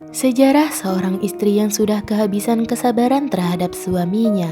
Sejarah seorang istri yang sudah kehabisan kesabaran terhadap suaminya.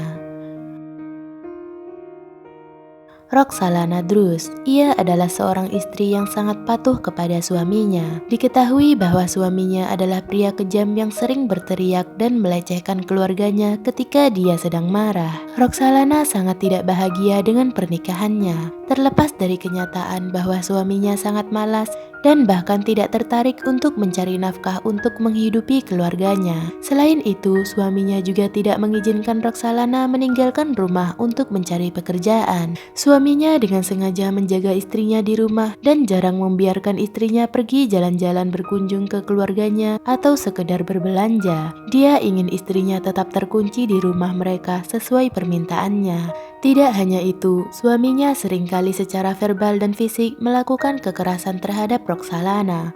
Roxalana Drus, ia adalah seorang istri yang sangat patuh kepada suaminya. Diketahui bahwa suaminya adalah pria kejam yang sering berteriak dan melecehkan keluarganya ketika dia sedang marah. Roxalana sangat tidak bahagia dengan pernikahannya, terlepas dari kenyataan bahwa suaminya sangat malas dan bahkan tidak tertarik untuk mencari nafkah untuk menghidupi keluarganya. Selain itu, suaminya juga tidak mengizinkan Roxalana meninggalkan rumah untuk mencari pekerjaan. Suaminya dengan sengaja menjaga istrinya di rumah dan jarang membiarkan istrinya pergi jalan-jalan berkunjung ke keluarganya atau sekedar berbelanja. Dia ingin istrinya tetap terkunci di rumah mereka sesuai permintaannya. Tidak hanya itu, suaminya seringkali secara verbal dan fisik melakukan kekerasan terhadap Roxalana.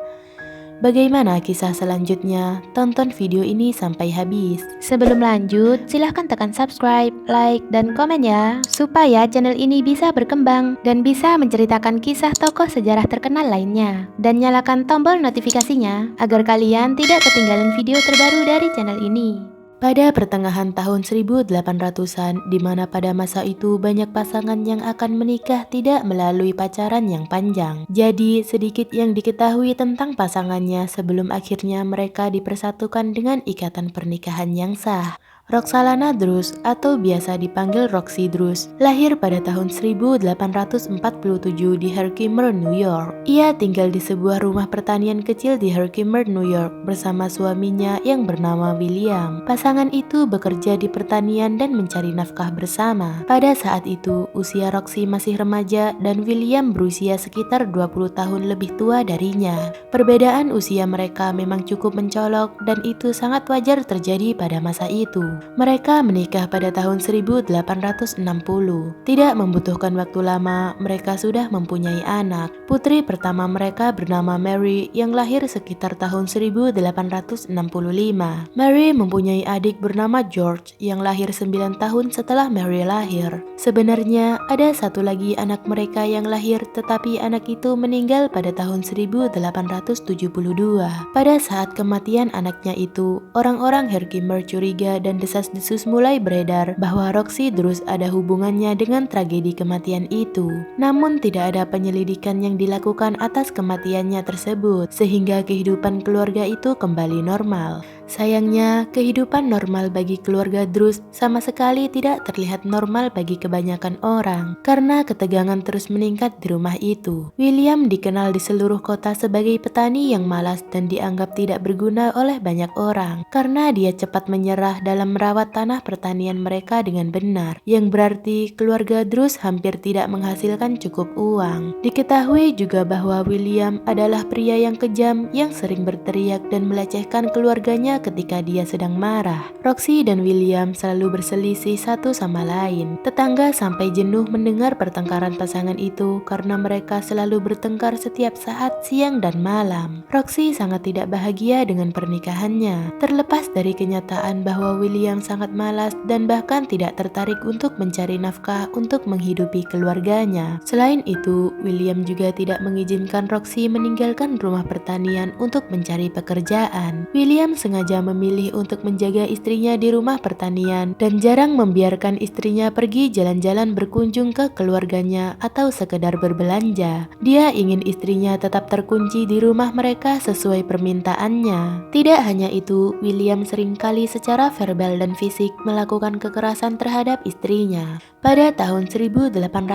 Bagaimana kisah selanjutnya? Tonton video ini sampai habis. Sebelum lanjut, silahkan tekan subscribe, like, dan komen ya, supaya channel ini bisa berkembang dan bisa menceritakan kisah tokoh sejarah terkenal lainnya. Dan nyalakan tombol notifikasinya, agar kalian tidak ketinggalan video terbaru dari channel ini. Pada pertengahan tahun 1800-an, di mana pada masa itu banyak pasangan yang akan menikah tidak melalui pacaran yang panjang. Jadi, sedikit yang diketahui tentang pasangannya sebelum akhirnya mereka dipersatukan dengan ikatan pernikahan yang sah. Roxalana Drus atau biasa dipanggil Roxy Drus lahir pada tahun 1847 di Herkimer, New York. Ia tinggal di sebuah rumah pertanian kecil di Herkimer, New York bersama suaminya yang bernama William. Pasangan itu bekerja di pertanian dan mencari nafkah bersama. Pada saat itu, usia Roxy masih remaja dan William berusia sekitar 20 tahun lebih tua darinya. Perbedaan usia mereka memang cukup mencolok dan itu sangat wajar terjadi pada masa itu. Mereka menikah pada tahun 1860. Tidak membutuhkan waktu lama, mereka sudah mempunyai anak. Putri pertama mereka bernama Mary yang lahir sekitar tahun 1865. Mary mempunyai adik bernama George yang lahir 9 tahun setelah Mary lahir. Sebenarnya ada satu lagi anak mereka yang lahir, tetapi anak itu meninggal pada tahun 1872. Pada saat kematian anaknya itu, orang-orang Herkimer curiga dan desas-desus mulai beredar bahwa Roxy Drus ada hubungannya dengan tragedi kematian itu. Namun tidak ada penyelidikan yang dilakukan atas kematiannya tersebut, sehingga kehidupan keluarga itu kembali normal. Sayangnya, kehidupan normal bagi keluarga Drus sama sekali tidak terlihat normal bagi kebanyakan orang, karena ketegangan terus meningkat di rumah itu. William dikenal di seluruh kota sebagai petani yang malas dan dianggap tidak berguna oleh banyak orang, karena dia cepat menyerah dalam merawat tanah pertanian mereka dengan benar, yang berarti keluarga Drus hampir tidak menghasilkan cukup uang. Diketahui juga bahwa William adalah pria yang kejam yang sering berteriak dan melecehkan keluarganya ketika dia sedang marah. Roxy dan William selalu berselisih satu sama lain. Tetangga sampai jenuh mendengar pertengkaran pasangan itu karena mereka selalu bertengkar setiap saat siang dan malam. Roxy sangat tidak bahagia dengan pernikahannya, terlepas dari kenyataan bahwa William sangat malas dan bahkan tidak tertarik untuk mencari nafkah untuk menghidupi keluarganya. Selain itu, William juga tidak mengizinkan Roxy meninggalkan rumah pertanian untuk mencari pekerjaan. William sengaja memilih untuk menjaga istrinya di rumah pertanian dan jarang membiarkan istrinya pergi jalan-jalan berkunjung ke keluarganya atau sekedar berbelanja. Dia ingin istrinya tetap terkunci di rumah mereka sesuai permintaannya. Tidak hanya itu, William seringkali secara verbal dan fisik melakukan kekerasan terhadap istrinya. Pada tahun 1884,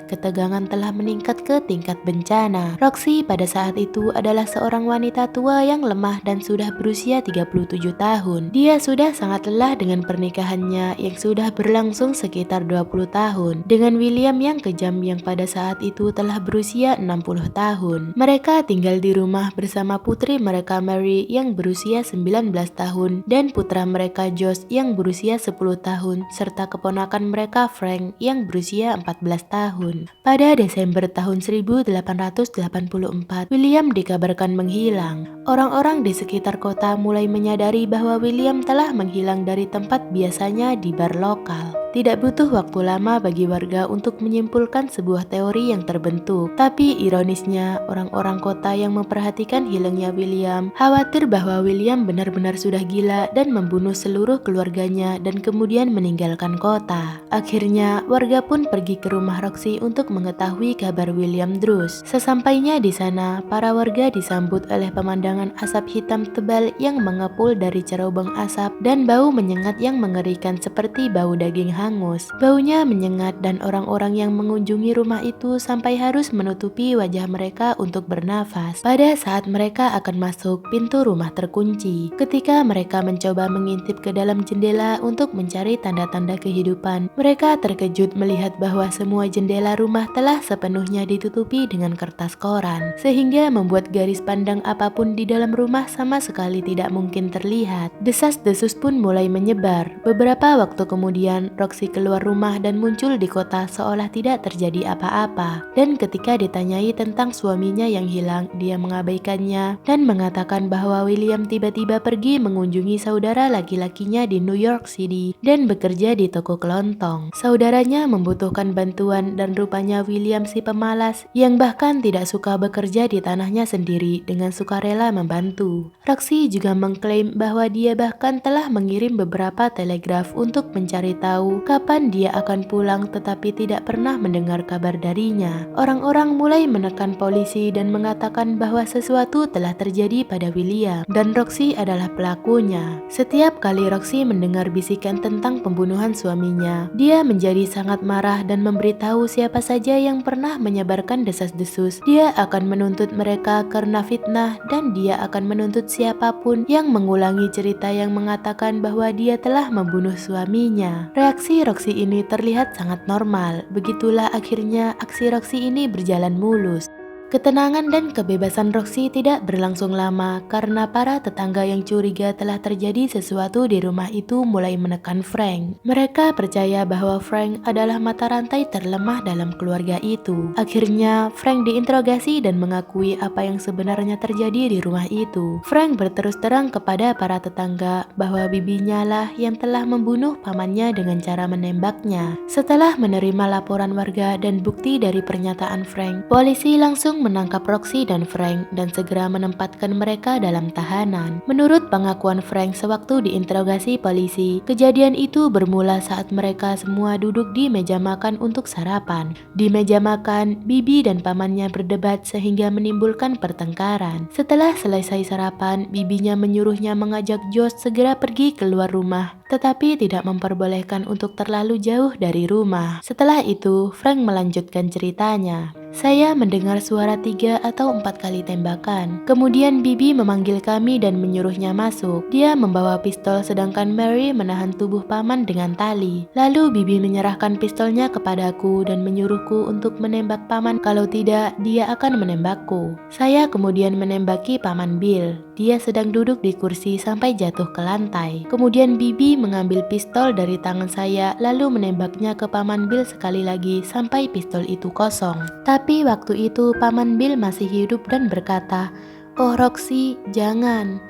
ketegangan telah meningkat ke tingkat bencana. Roxy pada saat itu adalah seorang wanita tua yang lemah dan sudah berusia 37 tahun. Dia sudah sangat lelah dengan pernikahannya yang sudah berlangsung sekitar 20 tahun dengan William yang kejam yang pada saat itu telah berusia 60 tahun. Mereka tinggal di rumah bersama putri mereka Mary yang berusia 19 tahun dan putra mereka Josh yang berusia 10 tahun serta keponakan mereka Frank yang berusia 14 tahun. Pada Desember tahun 1884, William dikabarkan menghilang. Orang-orang di sekitar kota mulai menyadari bahwa William telah menghilang dari tempat biasanya di bar lokal. Tidak butuh waktu lama bagi warga untuk menyimpulkan sebuah teori yang terbentuk. Tapi ironisnya, orang-orang kota yang memperhatikan hilangnya William khawatir bahwa William benar-benar sudah gila dan membunuh seluruh keluarganya dan kemudian meninggalkan kota. Akhirnya, warga pun pergi ke rumah Roxy untuk mengetahui kabar William Drews. Sesampainya di sana, para warga disambut oleh pemandangan asap hitam tebal yang mengepul dari cerobong asap dan bau menyengat yang mengerikan seperti bau daging hangus. Baunya menyengat dan orang-orang yang mengunjungi rumah itu sampai harus menutupi wajah mereka untuk bernafas. Pada saat mereka akan masuk, pintu rumah terkunci. Ketika mereka mencoba mengintip ke dalam jendela untuk mencari tanda-tanda kehidupan, mereka terkejut melihat bahwa semua jendela rumah telah sepenuhnya ditutupi dengan kertas koran, sehingga membuat garis pandang apapun di dalam rumah sama sekali tidak mungkin terlihat. Desas-desus pun mulai menyebar. Beberapa waktu kemudian, Roxy keluar rumah dan muncul di kota seolah tidak terjadi apa-apa. Dan ketika ditanyai tentang suaminya yang hilang, dia mengabaikannya dan mengatakan bahwa William tiba-tiba pergi mengunjungi saudara laki-lakinya di New York City dan bekerja di toko kelontong. Saudaranya membutuhkan bantuan dan rupanya William si pemalas yang bahkan tidak suka bekerja di tanahnya sendiri dengan sukarela membantu. Roxy juga mengklaim bahwa dia bahkan telah mengirim beberapa telegraf untuk mencari tahu kapan dia akan pulang tetapi tidak pernah mendengar kabar darinya. Orang-orang mulai menekan polisi dan mengatakan bahwa sesuatu telah terjadi pada William dan Roxy adalah pelakunya. Setiap kali Roxy mendengar bisikan tentang pembunuhan suaminya, dia menjadi sangat marah dan memberitahu siapa saja yang pernah menyebarkan desas-desus. Dia akan menuntut mereka karena fitnah dan dia akan menuntut siapapun yang mengulangi cerita yang mengatakan bahwa dia telah membunuh suaminya. Reaksi Roxy ini terlihat sangat normal. Begitulah akhirnya aksi Roxy ini berjalan mulus. Ketenangan dan kebebasan Roxy tidak berlangsung lama karena para tetangga yang curiga telah terjadi sesuatu di rumah itu mulai menekan Frank. Mereka percaya bahwa Frank adalah mata rantai terlemah dalam keluarga itu. Akhirnya, Frank diinterogasi dan mengakui apa yang sebenarnya terjadi di rumah itu. Frank berterus terang kepada para tetangga bahwa bibinya lah yang telah membunuh pamannya dengan cara menembaknya. Setelah menerima laporan warga dan bukti dari pernyataan Frank, polisi langsung menangkap Roxy dan Frank dan segera menempatkan mereka dalam tahanan. Menurut pengakuan Frank sewaktu diinterogasi polisi, kejadian itu bermula saat mereka semua duduk di meja makan untuk sarapan. Di meja makan, bibi dan pamannya berdebat sehingga menimbulkan pertengkaran. Setelah selesai sarapan, bibinya menyuruhnya mengajak Josh segera pergi keluar rumah, tetapi tidak memperbolehkan untuk terlalu jauh dari rumah. Setelah itu, Frank melanjutkan ceritanya. Saya mendengar suara 3 atau 4 kali tembakan. Kemudian bibi memanggil kami dan menyuruhnya masuk. Dia membawa pistol sedangkan Mary menahan tubuh paman dengan tali. Lalu bibi menyerahkan pistolnya kepadaku dan menyuruhku untuk menembak paman, kalau tidak dia akan menembakku. Saya kemudian menembaki paman Bill. Dia sedang duduk di kursi sampai jatuh ke lantai. Kemudian bibi mengambil pistol dari tangan saya lalu menembaknya ke paman Bill sekali lagi sampai pistol itu kosong. Tapi waktu itu paman Bill masih hidup dan berkata, "Oh Roxy, jangan."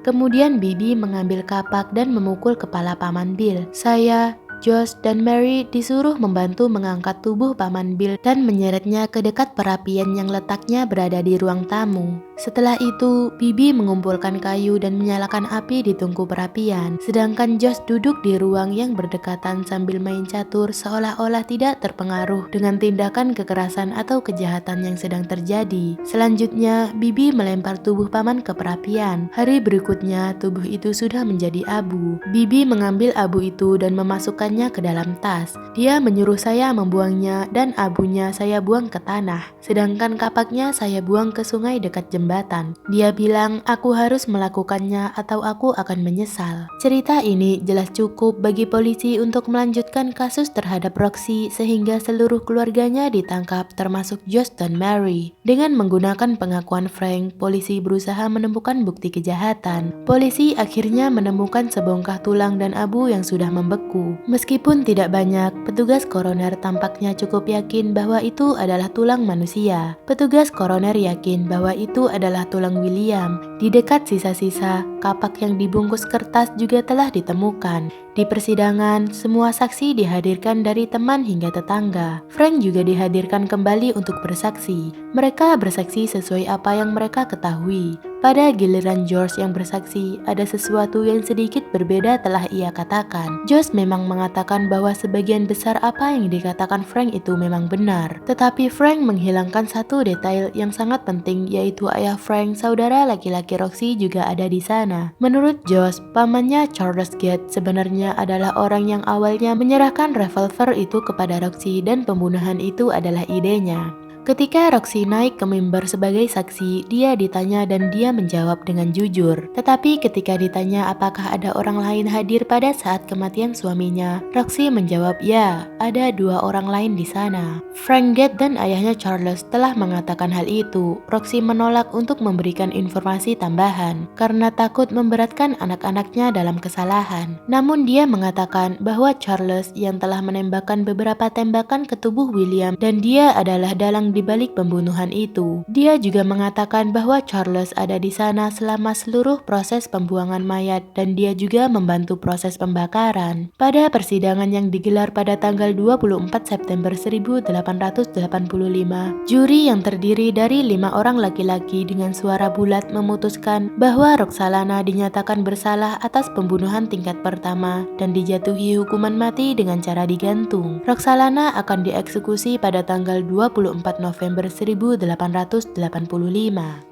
Kemudian bibi mengambil kapak dan memukul kepala paman Bill. Saya, Josh, dan Mary disuruh membantu mengangkat tubuh paman Bill dan menyeretnya ke dekat perapian yang letaknya berada di ruang tamu. Setelah itu, bibi mengumpulkan kayu dan menyalakan api di tungku perapian, sedangkan Josh duduk di ruang yang berdekatan sambil main catur seolah-olah tidak terpengaruh dengan tindakan kekerasan atau kejahatan yang sedang terjadi. Selanjutnya, bibi melempar tubuh paman ke perapian. Hari berikutnya, tubuh itu sudah menjadi abu. Bibi mengambil abu itu dan memasukkannya ke dalam tas. Dia menyuruh saya membuangnya dan abunya saya buang ke tanah, sedangkan kapaknya saya buang ke sungai dekat jembatan. Dia bilang aku harus melakukannya atau aku akan menyesal. Cerita ini jelas cukup bagi polisi untuk melanjutkan kasus terhadap Roxy sehingga seluruh keluarganya ditangkap termasuk Josh dan Mary. Dengan menggunakan pengakuan Frank, polisi berusaha menemukan bukti kejahatan. Polisi akhirnya menemukan sebongkah tulang dan abu yang sudah membeku. Meskipun tidak banyak, petugas koroner tampaknya cukup yakin bahwa itu adalah tulang manusia. Petugas koroner yakin bahwa itu adalah tulang William. Di dekat sisa-sisa, kapak yang dibungkus kertas juga telah ditemukan. Di persidangan, semua saksi dihadirkan dari teman hingga tetangga. Frank juga dihadirkan kembali untuk bersaksi. Mereka bersaksi sesuai apa yang mereka ketahui. Pada giliran George yang bersaksi, ada sesuatu yang sedikit berbeda telah ia katakan. George memang mengatakan bahwa sebagian besar apa yang dikatakan Frank itu memang benar. Tetapi Frank menghilangkan satu detail yang sangat penting, yaitu ayah Frank, saudara laki-laki Roxy, juga ada di sana. Menurut George, pamannya Charles Gates sebenarnya adalah orang yang awalnya menyerahkan revolver itu kepada Roxy dan pembunuhan itu adalah idenya. Ketika Roxy naik ke mimbar sebagai saksi, dia ditanya dan dia menjawab dengan jujur. Tetapi ketika ditanya apakah ada orang lain hadir pada saat kematian suaminya, Roxy menjawab ya, ada 2 orang lain di sana. Frank Gates dan ayahnya Charles telah mengatakan hal itu. Roxy menolak untuk memberikan informasi tambahan karena takut memberatkan anak-anaknya dalam kesalahan. Namun dia mengatakan bahwa Charles yang telah menembakkan beberapa tembakan ke tubuh William dan dia adalah dalang di balik pembunuhan itu. Dia juga mengatakan bahwa Charles ada di sana selama seluruh proses pembuangan mayat dan dia juga membantu proses pembakaran. Pada persidangan yang digelar pada tanggal 24 September 1885, juri yang terdiri dari 5 orang laki-laki dengan suara bulat memutuskan bahwa Roxalana dinyatakan bersalah atas pembunuhan tingkat pertama dan dijatuhi hukuman mati dengan cara digantung. Roxalana akan dieksekusi pada tanggal 24 November 1885.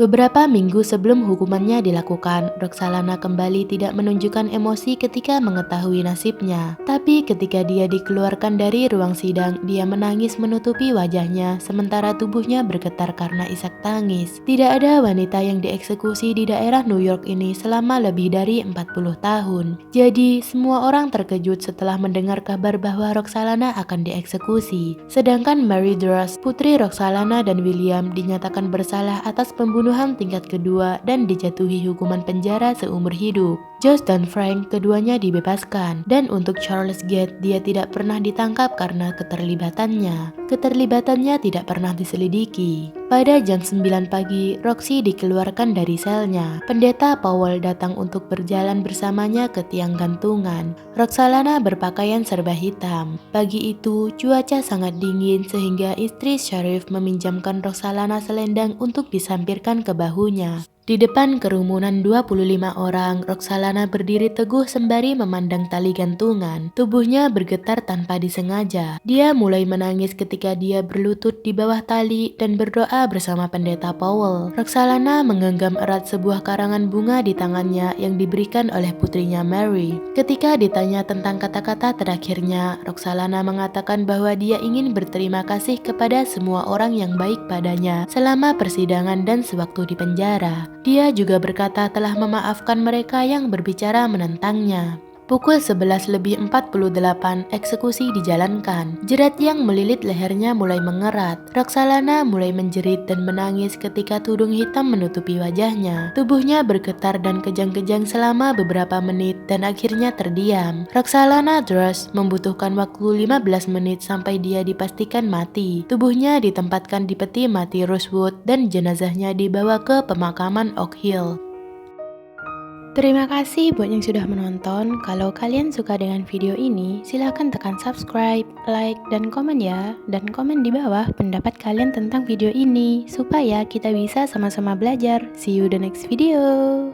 Beberapa minggu sebelum hukumannya dilakukan, Roxalana kembali tidak menunjukkan emosi ketika mengetahui nasibnya. Tapi ketika dia dikeluarkan dari ruang sidang, dia menangis menutupi wajahnya sementara tubuhnya bergetar karena isak tangis. Tidak ada wanita yang dieksekusi di daerah New York ini selama lebih dari 40 tahun. Jadi, semua orang terkejut setelah mendengar kabar bahwa Roxalana akan dieksekusi. Sedangkan Mary Druss, putri Roxalana dan William, dinyatakan bersalah atas pembunuhan tingkat kedua dan dijatuhi hukuman penjara seumur hidup. Josh dan Frank keduanya dibebaskan, dan untuk Charles Gates dia tidak pernah ditangkap karena keterlibatannya. Keterlibatannya tidak pernah diselidiki. Pada jam 9 pagi, Roxy dikeluarkan dari selnya. Pendeta Powell datang untuk berjalan bersamanya ke tiang gantungan. Roxalana berpakaian serba hitam. Pagi itu, cuaca sangat dingin sehingga istri Sheriff meminjamkan Roxalana selendang untuk disampirkan ke bahunya. Di depan kerumunan 25 orang, Roxalana berdiri teguh sembari memandang tali gantungan. Tubuhnya bergetar tanpa disengaja. Dia mulai menangis ketika dia berlutut di bawah tali dan berdoa bersama pendeta Powell. Roxalana menggenggam erat sebuah karangan bunga di tangannya yang diberikan oleh putrinya Mary. Ketika ditanya tentang kata-kata terakhirnya, Roxalana mengatakan bahwa dia ingin berterima kasih kepada semua orang yang baik padanya selama persidangan dan sewaktu di penjara. Dia juga berkata telah memaafkan mereka yang berbicara menentangnya. Pukul 11:48, eksekusi dijalankan. Jerat yang melilit lehernya mulai mengerat. Roxalana mulai menjerit dan menangis ketika tudung hitam menutupi wajahnya. Tubuhnya bergetar dan kejang-kejang selama beberapa menit dan akhirnya terdiam. Roxalana Druss membutuhkan waktu 15 menit sampai dia dipastikan mati. Tubuhnya ditempatkan di peti mati Rosewood dan jenazahnya dibawa ke pemakaman Oak Hill. Terima kasih buat yang sudah menonton. Kalau kalian suka dengan video ini, silahkan tekan subscribe, like, dan komen ya. Dan komen di bawah pendapat kalian tentang video ini, supaya kita bisa sama-sama belajar. See you the next video.